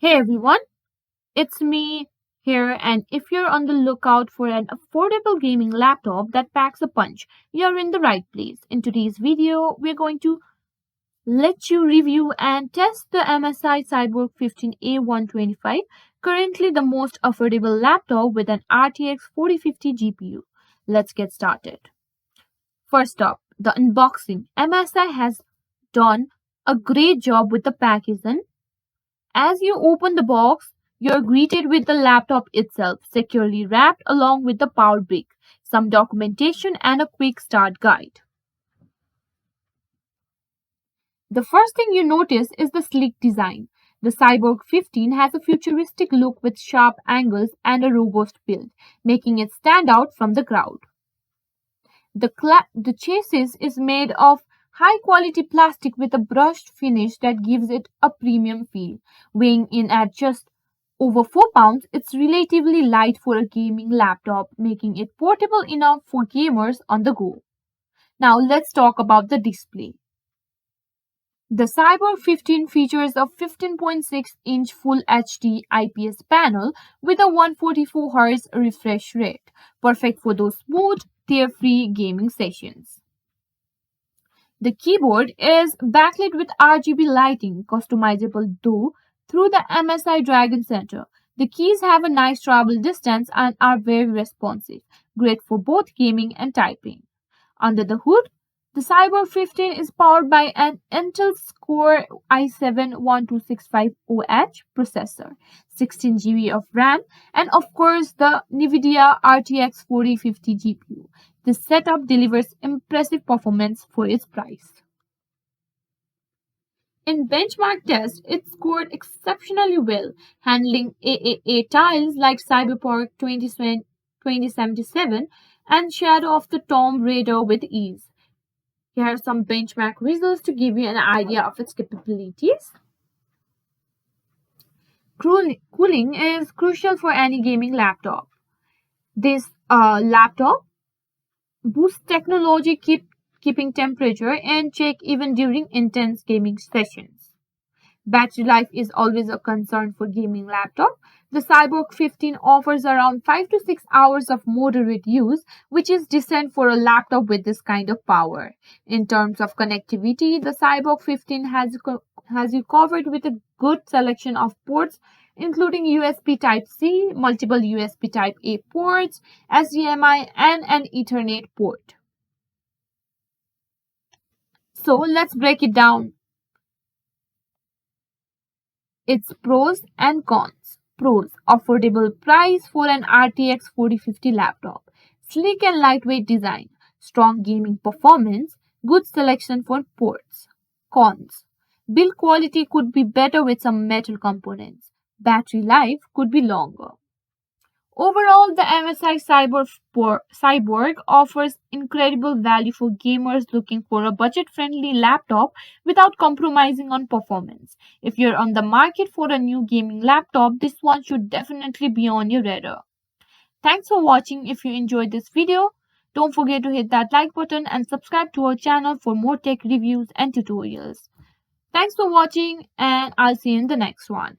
Hey everyone, it's me here, and if you're on the lookout for an affordable gaming laptop that packs a punch, you're in the right place. In today's video, we're going to let you review and test the MSI Cyborg 15A125, currently the most affordable laptop with an RTX 4050 GPU. Let's get started. First up, the unboxing. MSI has done a great job with the packaging. As you open the box, you're greeted with the laptop itself, securely wrapped along with the power brick, some documentation, and a quick start guide. The first thing you notice is the sleek design. The Cyborg 15 has a futuristic look with sharp angles and a robust build, making it stand out from the crowd. The chassis is made of high quality plastic with a brushed finish that gives it a premium feel. Weighing in at just over 4 pounds, it's relatively light for a gaming laptop, making it portable enough for gamers on the go. Now let's talk about the display. The Cyborg 15 features a 15.6-inch Full HD IPS panel with a 144Hz refresh rate, perfect for those smooth, tear-free gaming sessions. The keyboard is backlit with RGB lighting, customizable though through the MSI Dragon Center. The keys have a nice travel distance and are very responsive, great for both gaming and typing. Under the hood, the Cyborg 15 is powered by an Intel Core i7-12650H processor, 16 GB of RAM, and of course the NVIDIA RTX 4050 GPU. This setup delivers impressive performance for its price. In benchmark tests, it scored exceptionally well, handling AAA titles like Cyberpunk 2077 and Shadow of the Tomb Raider with ease. Here are some benchmark results to give you an idea of its capabilities. Cooling is crucial for any gaming laptop. This laptop boosts technology, keeping temperature in check even during intense gaming sessions. Battery life is always a concern for gaming laptop. The Cyborg 15 offers around 5 to 6 hours of moderate use, which is decent for a laptop with this kind of power. In terms of connectivity, the Cyborg 15 has you covered with a good selection of ports, including USB Type-C, multiple USB Type-A ports, HDMI, and an Ethernet port. So let's break it down. Its pros and cons. Pros: affordable price for an RTX 4050 laptop, sleek and lightweight design, strong gaming performance, good selection for ports. Cons: build quality could be better with some metal components. Battery life could be longer. Overall, the MSI Cyborg offers incredible value for gamers looking for a budget-friendly laptop without compromising on performance. If you're on the market for a new gaming laptop, this one should definitely be on your radar. Thanks for watching. If you enjoyed this video, don't forget to hit that like button and subscribe to our channel for more tech reviews and tutorials. Thanks for watching, and I'll see you in the next one.